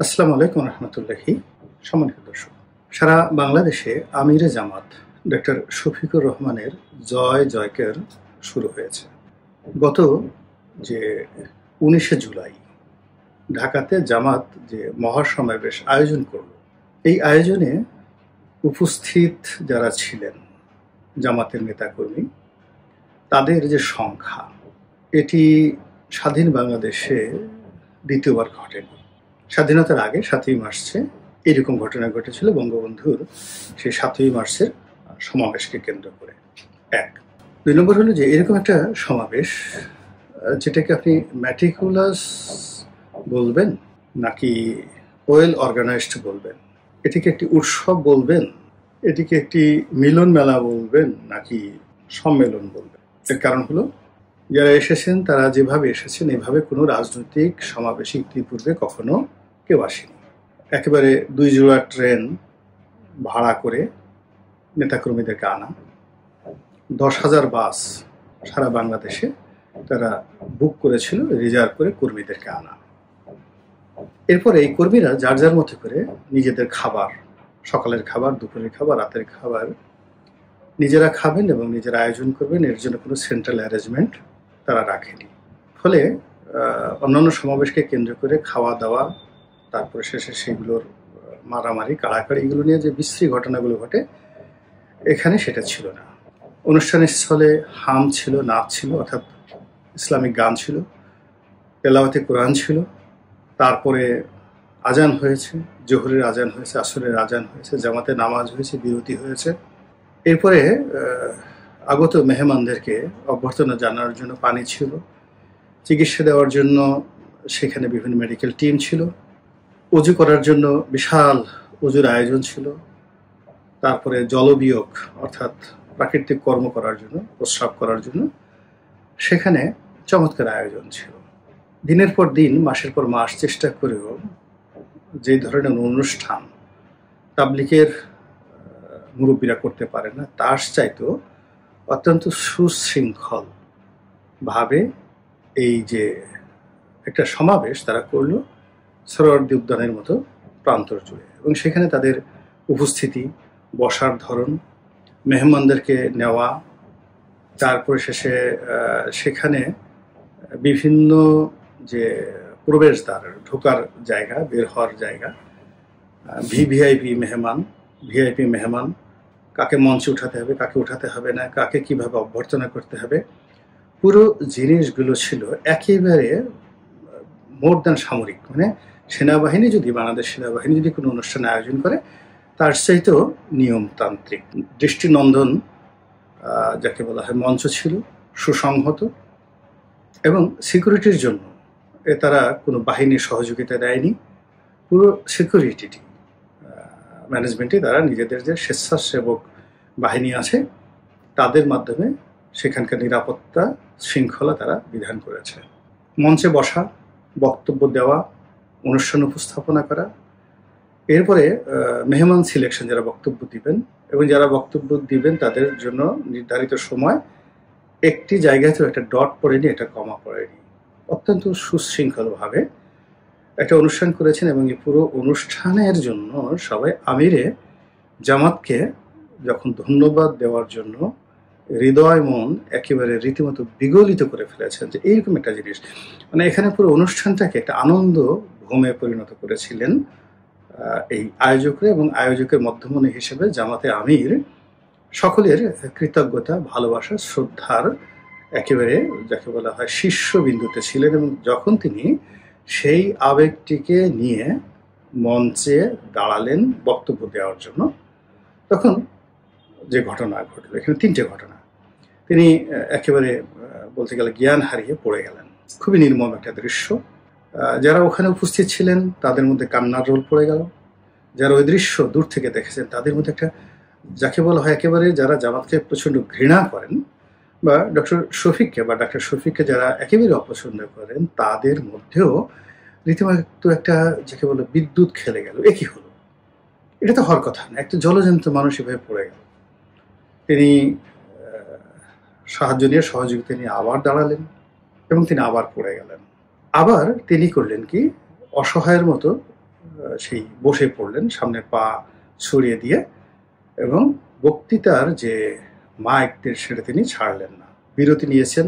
আসসালামু আলাইকুম রহমতুল্লাহি। সম্মানিত দর্শক, সারা বাংলাদেশে আমিরে জামাত ডক্টর শফিকুর রহমানের জয় জয়কার শুরু হয়েছে। গত যে 19শে জুলাই ঢাকাতে জামাত যে মহাসমাবেশ আয়োজন করল, এই আয়োজনে উপস্থিত যারা ছিলেন জামাতের নেতাকর্মী, তাদের যে সংখ্যা, এটি স্বাধীন বাংলাদেশে দ্বিতীয়বার ঘটেনি। স্বাধীনতার আগে 7ই মার্চে এরকম ঘটনা ঘটেছিল বঙ্গবন্ধুর সেই 7ই মার্চের সমাবেশকে কেন্দ্র করে। 1 2 নম্বর হলো যে এরকম একটা সমাবেশ, যেটাকে আপনি ম্যাটিকুলাস বলবেন নাকি ওয়েল অর্গানাইজড বলবেন, এটিকে একটি উৎসব বলবেন, এটিকে একটি মিলন মেলা বলবেন নাকি সম্মেলন বলবেন। এর কারণ হলো যারা এসেছেন তারা যেভাবে এসেছেন এভাবে কোনো রাজনৈতিক সমাবেশে ইতিপূর্বে কখনো কেউ আসেনি। একেবারে 2 জোড়া ট্রেন ভাড়া করে নেতাকর্মীদেরকে আনা, 10,000 বাস সারা বাংলাদেশে তারা বুক করেছিল, রিজার্ভ করে কর্মীদেরকে আনা। এরপরে এই কর্মীরা যার যার মতো করে নিজেদের খাবার, সকালের খাবার, দুপুরের খাবার, রাতের খাবার নিজেরা খাবেন এবং নিজেরা আয়োজন করবেন, এর জন্য কোনো সেন্ট্রাল অ্যারেঞ্জমেন্ট তারা রাখেনি। ফলে অন্যান্য সমাবেশকে কেন্দ্র করে খাওয়া দাওয়া, তারপরে শেষে সেগুলোর মারামারি, কাড়াকাড়ি, এগুলো নিয়ে যে বিশ্রী ঘটনাগুলো ঘটে, এখানে সেটা ছিল না। অনুষ্ঠানের স্থলে হাম ছিল, নাচ ছিল, অর্থাৎ ইসলামিক গান ছিল, তেলাওয়াতে কোরআন ছিল, তারপরে আজান হয়েছে, জোহরের আজান হয়েছে, আসরের আজান হয়েছে, জামাতে নামাজ হয়েছে, বিরতি হয়েছে। এরপরে আগত মেহমানদেরকে অভ্যর্থনা জানানোর জন্য পানি ছিল, চিকিৎসা দেওয়ার জন্য সেখানে বিভিন্ন মেডিকেল টিম ছিল, অজু করার জন্য বিশাল অজুর আয়োজন ছিল, তারপরে জলবিয়োগ অর্থাৎ প্রাকৃতিক কর্ম করার জন্য, প্রস্রাব করার জন্য সেখানে চমৎকার আয়োজন ছিল। দিনের পর দিন, মাসের পর মাস চেষ্টা করেও যে ধরনের অনুষ্ঠান তাবলিগের মুরব্বীরা করতে পারে না, তার চাইতেও অত্যন্ত সুশৃঙ্খল ভাবে এই যে একটা সমাবেশ তারা করলো সরোয়ার্দী উদ্যানের মতো প্রান্তর জুড়ে। এবং সেখানে তাদের উপস্থিতি, বসার ধরন, মেহমানদেরকে নেওয়া, তারপরে শেষে সেখানে বিভিন্ন যে প্রবেশদ্বার, ঢোকার জায়গা, বের হওয়ার জায়গা, ভিভিআইপি মেহমান, কাকে মঞ্চে উঠাতে হবে, কাকে উঠাতে হবে না, কাকে কিভাবে অভ্যর্থনা করতে হবে, পুরো জিনিসগুলো ছিল একেবারে মোর দ্যান সামরিক। মানে সেনাবাহিনী যদি, বাংলাদেশ সেনাবাহিনী যদি কোনো অনুষ্ঠান আয়োজন করে, তার চাইতেও নিয়মতান্ত্রিক, দৃষ্টিনন্দন যাকে বলা হয় মঞ্চ ছিল, সুসংহত। এবং সিকিউরিটির জন্য তারা কোনো বাহিনীর সহযোগিতা দেয়নি, পুরো সিকিউরিটি ম্যানেজমেন্টে তারা নিজেদের যে স্বেচ্ছাসেবক বাহিনী আছে তাদের মাধ্যমে সেখানকার নিরাপত্তা শৃঙ্খলা তারা বিধান করেছে। মঞ্চে বসা, বক্তব্য দেওয়া, অনুষ্ঠান উপস্থাপনা করা, এরপরে মেহমান সিলেকশন, যারা বক্তব্য দিবেন এবং যারা বক্তব্য দিবেন তাদের জন্য নির্ধারিত সময় একটি জায়গাতেও একটা ডট পড়েনি, একটা কমা পড়েনি, অত্যন্ত সুশৃঙ্খলভাবে একটা অনুষ্ঠান করেছেন। এবং এই পুরো অনুষ্ঠানের জন্য সবাই আমিরে জামাতকে যখন ধন্যবাদ দেওয়ার জন্য হৃদয় মন একেবারে রীতিমতো বিগলিত করে ফেলেছেন যে এইরকম একটা জিনিস, মানে এখানে পুরো অনুষ্ঠানটাকে একটা আনন্দ ভূমে পরিণত করেছিলেন এই আয়োজকরা। এবং আয়োজকের মধ্যমণি হিসেবে জামাতে আমির সকলের কৃতজ্ঞতা, ভালোবাসা, শ্রদ্ধার একেবারে যাকে বলা হয় শীর্ষবিন্দুতে ছিলেন। এবং যখন তিনি সেই আবেগটিকে নিয়ে মঞ্চে দাঁড়ালেন বক্তব্য দেওয়ার জন্য, তখন যে ঘটনা ঘটল, এখানে 3টে ঘটনা, তিনি একেবারে বলতে গেলে জ্ঞান হারিয়ে পড়ে গেলেন। খুবই নির্মম একটা দৃশ্য। যারা ওখানে উপস্থিত ছিলেন তাদের মধ্যে কান্নার রোল পড়ে গেল। যারা ওই দৃশ্য দূর থেকে দেখেছেন তাদের মধ্যে একটা, যাকে বলা হয় একেবারে যারা জামাতকে প্রচণ্ড ঘৃণা করেন, বা ডাক্তার শফিককে যারা একেবারে অপছন্দ করেন, তাদের মধ্যেও রীতিমতো একটা যাকে বলে বিদ্যুৎ খেলে গেল। একই হলো, এটা তো হওয়ার কথা না, একটা জলজন্ত মানুষ এভাবে পড়ে গেল। তিনি সাহায্য নিয়ে, সহযোগিতা নিয়ে আবার দাঁড়ালেন এবং তিনি আবার পড়ে গেলেন। আবার তিনি করলেন কি, অসহায়ের মতো সেই বসে পড়লেন, সামনের পা ছড়িয়ে দিয়ে, এবং বক্তৃতার যে মাইকদের সেটা তিনি ছাড়লেন না। বিরতি নিয়েছেন।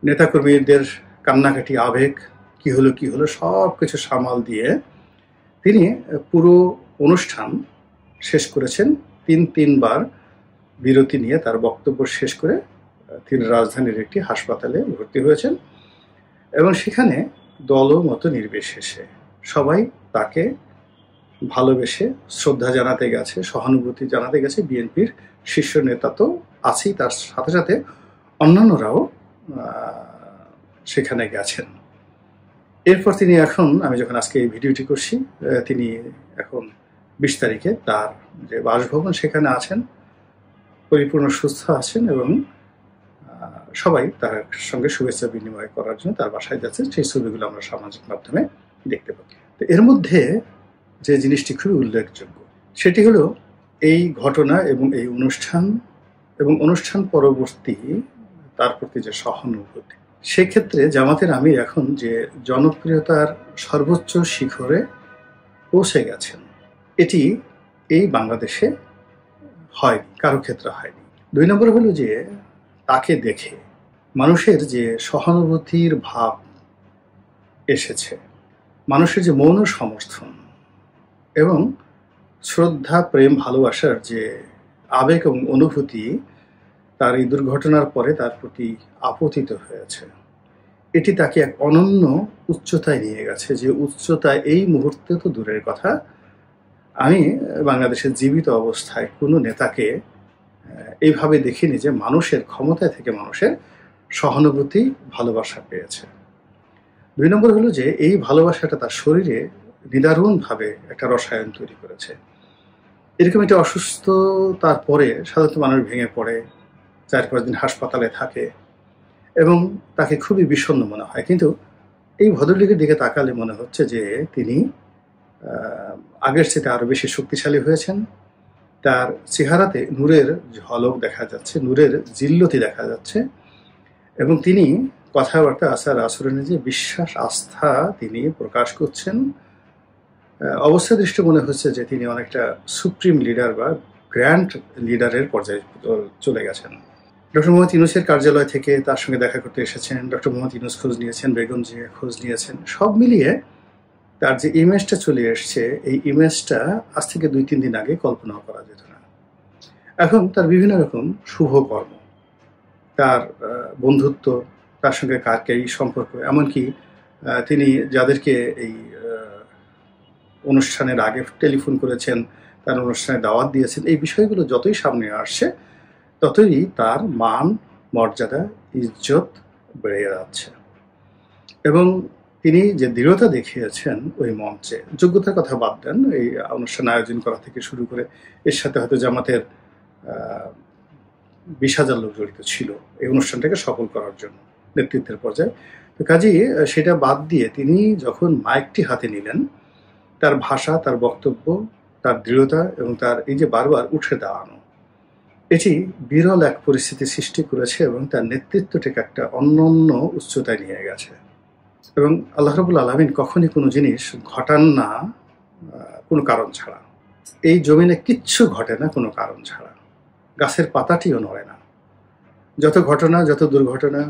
নেতাকর্মীদের কান্নাকাটি, আবেগ, কি হলো সব কিছু সামাল দিয়ে তিনি পুরো অনুষ্ঠান শেষ করেছেন। তিনবার বিরতি নিয়ে তার বক্তব্য শেষ করে তিনি রাজধানীর একটি হাসপাতালে ভর্তি হয়েছেন, এবং সেখানে দলমত নির্বিশেষে সবাই তাকে ভালোবেসে শ্রদ্ধা জানাতে গেছে, সহানুভূতি জানাতে গেছে। বিএনপির শীর্ষ নেতা তো আছেই, তার সাথে সাথে অন্যান্যরাও সেখানে গেছেন। এরপর তিনি এখন, আমি যখন আজকে এই ভিডিওটি করছি, তিনি এখন 20 তারিখে তার যে বাসভবন সেখানে আছেন, পরিপূর্ণ সুস্থ আছেন, এবং সবাই তার সঙ্গে শুভেচ্ছা বিনিময় করার জন্য তার বাসায় যাচ্ছেন। সেই ছবিগুলো আমরা সামাজিক মাধ্যমে দেখতে পাই। তো এর মধ্যে যে জিনিসটি খুবই উল্লেখযোগ্য সেটি হলো এই ঘটনা এবং এই অনুষ্ঠান এবং অনুষ্ঠান পরবর্তী তার প্রতি যে সহানুভূতি। সেক্ষেত্রে জামাতের আমির এখন যে জনপ্রিয়তার সর্বোচ্চ শিখরে পৌঁছে গেছেন, এটি এই বাংলাদেশে হয়নি, কারো ক্ষেত্রে হয়নি। 2 নম্বর হলো যে তাকে দেখে মানুষের যে সহানুভূতির ভাব এসেছে, মানুষের যে মৌন সমর্থন এবং শ্রদ্ধা, প্রেম, ভালোবাসার যে আবেগ এবং অনুভূতি তার এই দুর্ঘটনার পরে তার প্রতি আপতিত হয়েছে, এটি তাকে এক অনন্য উচ্চতায় নিয়ে গেছে। যে উচ্চতায় এই মুহূর্তে তো দূরের কথা, আমি বাংলাদেশের জীবিত অবস্থায় কোনো নেতাকে এইভাবে দেখিনি যে মানুষের ক্ষমতায় থেকে মানুষের সহানুভূতি, ভালোবাসা পেয়েছে। 2 নম্বর হলো যে এই ভালোবাসাটা তার শরীরে নিদারুণভাবে একটা রসায়ন তৈরি করেছে। এরকম একটা অসুস্থতার পরে সাধারণত মানুষ ভেঙে পড়ে, 4-5 দিন হাসপাতালে থাকে এবং তাকে খুবই বিষণ্ণ মনে হয়। কিন্তু এই ভদ্রলোকের দিকে তাকালে মনে হচ্ছে যে তিনি আগের চেয়ে আরো বেশি শক্তিশালী হয়েছেন। তার চেহারাতে নূরের ঝলক দেখা যাচ্ছে, নূরের জিল্লতি দেখা যাচ্ছে, এবং তিনি কথাবার্তা, আচার আচরণে যে বিশ্বাস, আস্থা তিনি প্রকাশ করছেন। অবস্থা দৃষ্টি মনে হচ্ছে যে তিনি অনেকটা সুপ্রিম লিডার বা গ্র্যান্ড লিডারের পর্যায়ে চলে গেছেন। ডক্টর মোহাম্মদ ইউনূসের কার্যালয় থেকে তার সঙ্গে দেখা করতে এসেছেন, ডক্টর মোহাম্মদ ইউনূস খোঁজ নিয়েছেন, বেগম জিয়া খোঁজ নিয়েছেন। সব মিলিয়ে তার যে ইমেজটা চলে এসছে, এই ইমেজটা আজ থেকে 2-3 দিন আগে কল্পনাও করা যেত না। এখন তার বিভিন্ন রকম শুভকর্ম, তার বন্ধুত্ব, তার সঙ্গে কারকেই সম্পর্ক, এমনকি তিনি যাদেরকে এই অনুষ্ঠানের আগে টেলিফোন করেছেন, তার অনুষ্ঠানে দাওয়াত দিয়েছেন, এই বিষয়গুলো যতই সামনে আসছে ততই তার মান, মর্যাদা, ইজ্জত বেড়ে যাচ্ছে। এবং তিনি যে দৃঢ়তা দেখিয়েছেন ওই মঞ্চে, যোগ্যতার কথা বাদ দেন, এই অনুষ্ঠান আয়োজন করা থেকে শুরু করে এর সাথে হয়তো জামাতের 20,000 লোক জড়িত ছিল এই অনুষ্ঠানটাকে সফল করার জন্য নেতৃত্বের পর্যায়ে। তো কাজেই সেটা বাদ দিয়ে তিনি যখন মাইকটি হাতে নিলেন, তার ভাষা, তার বক্তব্য, তার দৃঢ়তা এবং তার এই যে বারবার উঠে দাঁড়ানো, এটি বিরল এক পরিস্থিতি সৃষ্টি করেছে এবং তার নেতৃত্বটাকে একটা অনন্য উচ্চতায় নিয়ে গেছে। এবং আল্লাহ রাব্বুল আলামিন কখনই কোনো জিনিস ঘটান না কোনো কারণ ছাড়া। এই জমিনে কিচ্ছু ঘটে না কোনো কারণ ছাড়া, গাছের পাতাটিও নড়ে না। যত ঘটনা, যত দুর্ঘটনা,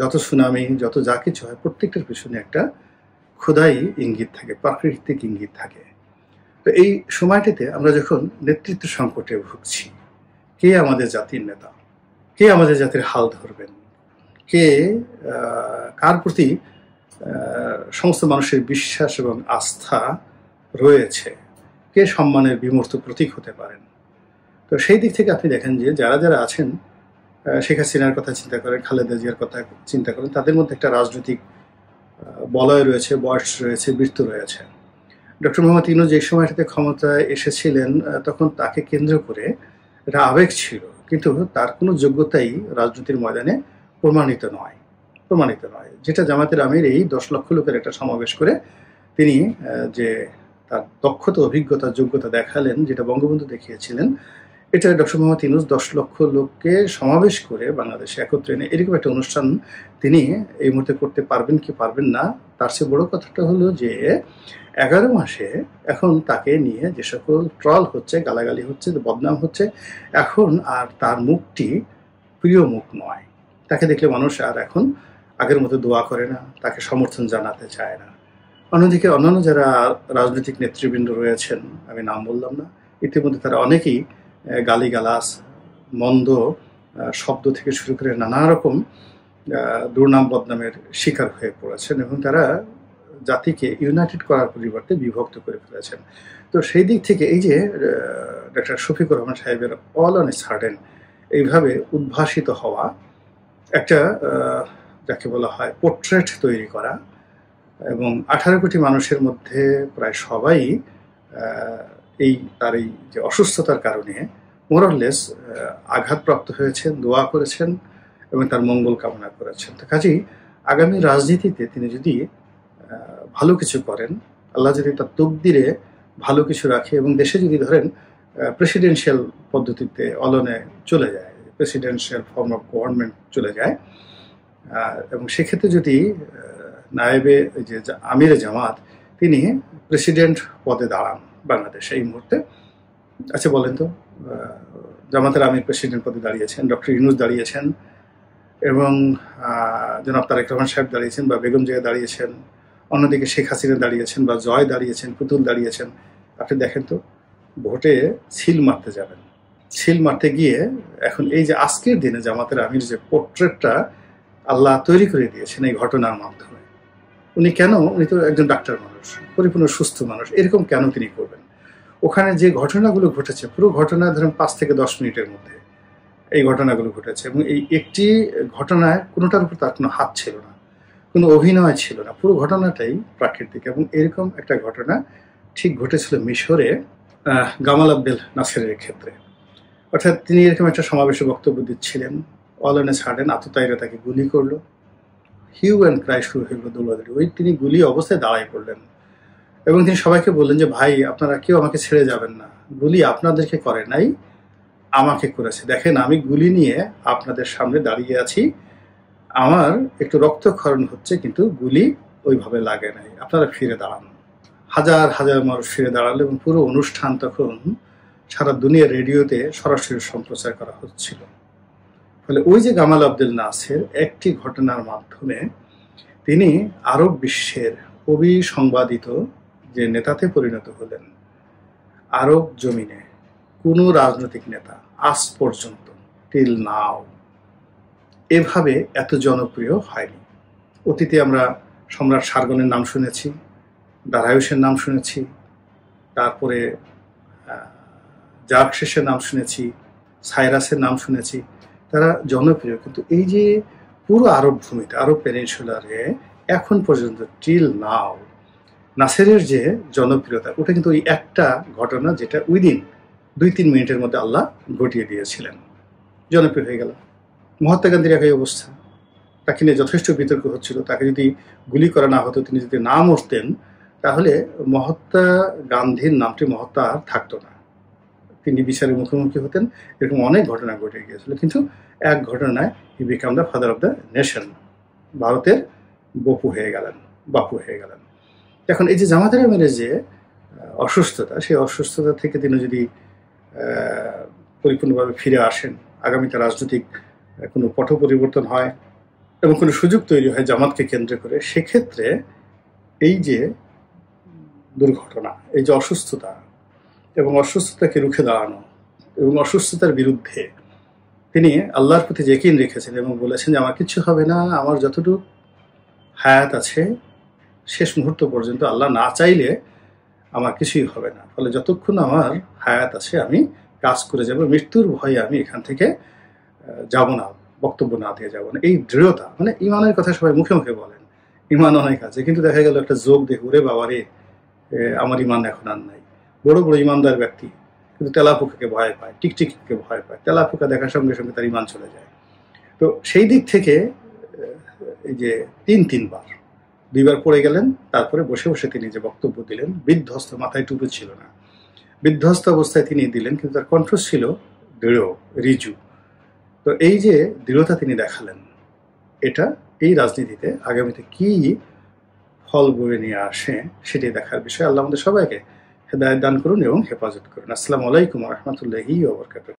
যত সুনামি, যত যা কিছু হয়, প্রত্যেকটার পিছনে একটা খোদাই ইঙ্গিত থাকে, প্রাকৃতিক ইঙ্গিত থাকে। তো এই সময়টিতে আমরা যখন নেতৃত্ব সংকটে ভুগছি, কে আমাদের জাতির নেতা, কে আমাদের জাতির হাল ধরবেন, কে কার প্রতি সমস্ত মানুষের বিশ্বাস এবং আস্থা রয়েছে, কে সম্মানের বিমূর্ত প্রতীক হতে পারেন। তো সেই দিক থেকে আপনি দেখেন যে যারা যারা আছেন, শেখ হাসিনার কথা চিন্তা করেন, খালেদা জিয়ার কথা চিন্তা করেন, তাদের মধ্যে একটা রাজনৈতিক বলয় রয়েছে, বয়স রয়েছে, বৃত্ত রয়েছে। ডক্টর মোহাম্মদ ইউনূস যে সময়টাতে ক্ষমতায় এসেছিলেন, তখন তাকে কেন্দ্র করে একটা আবেগ ছিল, কিন্তু তার কোনো যোগ্যতাই রাজনীতির ময়দানে প্রমাণিত নয়। যেটা জামাতের আমির এই 10 লক্ষ লোকের একটা সমাবেশ করে তিনি যে তার দক্ষতা, অভিজ্ঞতা, যোগ্যতা দেখালেন, যেটা বঙ্গবন্ধু দেখিয়েছিলেন, এটা ডক্টর মোহাম্মদ ইউনূস 10 লক্ষ লোককে সমাবেশ করে বাংলাদেশে একত্রে এনে এরকম একটা অনুষ্ঠান তিনি এই মুহূর্তে করতে পারবেন কি পারবেন না, তার চেয়ে বড় কথাটা হলো যে 11 মাসে এখন তাকে নিয়ে যে সকল ট্রল হচ্ছে, গালাগালি হচ্ছে, বদনাম হচ্ছে, এখন আর তার মুখটি প্রিয় মুখ নয়। তাকে দেখলে মানুষ আর এখন আগের মতো দোয়া করে না, তাকে সমর্থন জানাতে চায় না। অন্যদিকে অন্যান্য যারা রাজনৈতিক নেতৃবৃন্দ রয়েছেন, আমি নাম বললাম না, ইতিমধ্যে তারা অনেকেই গালিগালাজ, মন্দ শব্দ থেকে শুরু করে নানা রকম দুর্নাম বদনামের শিকার হয়ে পড়েছেন এবং তারা জাতিকে ইউনাইটেড করার পরিবর্তে বিভক্ত করে ফেলেছেন। তো সেই দিক থেকে এই যে ডক্টর শফিকুর রহমান সাহেবের অল অন এ সার্টেন এইভাবে উদ্ভাসিত হওয়া, একটা যাকে বলা হয় পোর্ট্রেট তৈরি করা, এবং 18 কোটি মানুষের মধ্যে প্রায় সবাই তার এই যে অসুস্থতার কারণে মোরলেস আঘাতপ্রাপ্ত হয়েছেন, দোয়া করেছেন এবং তার মঙ্গল কামনা করেছেন। তো কাজেই আগামী রাজনীতিতে তিনি যদি ভালো কিছু করেন, আল্লাহ যদি তার তকদিরে ভালো কিছু রাখে এবং দেশে যদি ধরেন প্রেসিডেন্সিয়াল পদ্ধতিতে অলনে চলে যায়, প্রেসিডেন্সিয়াল ফর্ম অফ গভর্নমেন্ট চলে যায়, এবং সেক্ষেত্রে যদি নায়েবে যে আমিরে জামাত তিনি প্রেসিডেন্ট পদে দাঁড়ান বাংলাদেশে এই মুহূর্তে, আচ্ছা বলেন তো, জামাতের আমির প্রেসিডেন্ট পদে দাঁড়িয়েছেন, ডক্টর ইউনূস দাঁড়িয়েছেন এবং জনাব তারেক রহমান সাহেব দাঁড়িয়েছেন বা বেগম জিয়া দাঁড়িয়েছেন, অন্যদিকে শেখ হাসিনা দাঁড়িয়েছেন বা জয় দাঁড়িয়েছেন, পুতুল দাঁড়িয়েছেন। আপনি দেখেন তো, ভোটে সিল মারতে যাবেন, সিল মারতে গিয়ে এখন এই যে আজকের দিনে জামাতের আমির যে পোর্ট্রেটটা আল্লাহ তৈরি করে দিয়েছেন এই ঘটনার মাধ্যমে, উনি তো একজন ডাক্তার মানুষ, পরিপূর্ণ সুস্থ মানুষ, এরকম কেন তিনি করবেন? ওখানে যে ঘটনাগুলো ঘটেছে, পুরো ঘটনা ধরেন 5 থেকে 10 মিনিটের মধ্যে এই ঘটনাগুলো ঘটেছে এবং এই একটি ঘটনায় কোনোটার উপর তার কোনো হাত ছিল না, কোনো অভিনয় ছিল না, পুরো ঘটনাটাই প্রাকৃতিক। এবং এরকম একটা ঘটনা ঠিক ঘটেছিল মিশরে গামাল আব্দেল নাসেরের ক্ষেত্রে। অর্থাৎ তিনি এরকম একটা সমাবেশে বক্তব্য দিচ্ছিলেন, অল অন এ সাডেন আততায়ীরা তাকে গুলি করলো, হিউ অ্যান্ড ক্রাই শুরু হয়ে গেল দৌড়াদৌড়ি। তিনি গুলি অবস্থায় দাঁড়ায় পড়লেন এবং তিনি সবাইকে বললেন যে ভাই আপনারা কেউ আমাকে ছেড়ে যাবেন না, গুলি আপনাদেরকে করে নাই, আমাকে করেছে। দেখেন আমি গুলি নিয়ে আপনাদের সামনে দাঁড়িয়ে আছি, আমার একটু রক্তক্ষরণ হচ্ছে কিন্তু গুলি ওইভাবে লাগে নাই, আপনারা ফিরে দাঁড়ান। হাজার হাজার মানুষ ফিরে দাঁড়ালো এবং পুরো অনুষ্ঠান তখন সারা দুনিয়া রেডিওতে সরাসরি সম্প্রচার করা হচ্ছিল। ফলে ওই যে গামাল আব্দেল নাসের একটি ঘটনার মাধ্যমে তিনি আরব বিশ্বের অবিসংবাদিত যে নেতাতে পরিণত হলেন। আরব জমিনে কোনো রাজনৈতিক নেতা আজ পর্যন্ত টিল নাও এভাবে এত জনপ্রিয় হয়নি। অতীতে আমরা সম্রাট সারগনের নাম শুনেছি, দারায়ুসের নাম শুনেছি, তারপরে জার্কশেসের নাম শুনেছি, সাইরাসের নাম শুনেছি, তারা জনপ্রিয়। কিন্তু এই যে পুরো আরব ভূমিতে, আরব পেনিনসুলারে এখন পর্যন্ত টিল নাও নাসেরের যে জনপ্রিয়তা, ওটা কিন্তু ওই একটা ঘটনা যেটা উইদিন 2-3 মিনিটের মধ্যে আল্লাহ ঘটিয়ে দিয়েছিলেন, জনপ্রিয় হয়ে গেল। মহাত্মা গান্ধীর একই অবস্থা, তাকে নিয়ে যথেষ্ট বিতর্ক হচ্ছিল। তাকে যদি গুলি করা না হতো, তিনি যদি না মরতেন, তাহলে মহাত্মা গান্ধীর নামটি মহাত্মা আর থাকতো না, তিনি বিচারের মুখোমুখি হতেন। এরকম অনেক ঘটনা ঘটে গিয়েছিল, কিন্তু এক ঘটনায় he became the father of the nation, ভারতের বাপু হয়ে গেলেন। এখন এই যে জামাতের আমিরের যে অসুস্থতা, সেই অসুস্থতা থেকে তিনি যদি পরিপূর্ণভাবে ফিরে আসেন, আগামীতে রাজনৈতিক কোনো পট পরিবর্তন হয় এবং কোনো সুযোগ তৈরি হয় জামাতকে কেন্দ্র করে, সেক্ষেত্রে এই যে দুর্ঘটনা, এই যে অসুস্থতা এবং অসুস্থতাকে রুখে দাঁড়ানো এবং অসুস্থতার বিরুদ্ধে তিনি আল্লাহর প্রতি ইয়াকিন রেখেছেন এবং বলেছেন যে আমার কিছু হবে না, আমার যতটুকু হায়াত আছে শেষ মুহূর্ত পর্যন্ত আল্লাহ না চাইলে আমার কিছুই হবে না। ফলে যতক্ষণ আমার হায়াত আছে আমি কাজ করে যাব, মৃত্যুর ভয়ে আমি এখান থেকে যাব না, বক্তব্য না দিয়ে যাব না। এই দৃঢ়তা, মানে ইমানের কথা সবাই মুখে মুখে বলেন, ইমান অনেক আছে, কিন্তু দেখা গেল একটা যোগ দেখে ওরে বাবারে আমার ইমান এখন আর নাই। বড় বড় ইমানদার ব্যক্তি কিন্তু তেলাপোকাকে ভয় পায়, টিকটিকিকে ভয় পায়, তেলাপোকা দেখার সঙ্গে সঙ্গে তার ইমান চলে যায়। তো সেই দিক থেকে এই যে 3বার 2বার পড়ে গেলেন, তারপরে বসে বসে তিনি যে বক্তব্য দিলেন, বিধ্বস্ত, মাথায় টুপি ছিল না, বিধ্বস্ত অবস্থায় তিনি দিলেন, কিন্তু তার কণ্ঠ ছিল দৃঢ়, ঋজু। তো এই যে দৃঢ়তা তিনি দেখালেন, এটা এই রাজনীতিতে আগামীতে কি ফল বয়ে নিয়ে আসে সেটি দেখার বিষয়। আল্লাহ আমাদের সবাইকে হেদায়েত দান করুন এবং হেফাজত করুন। আসসালামু আলাইকুম ওয়া রাহমাতুল্লাহি ওয়া বারাকাতুহু।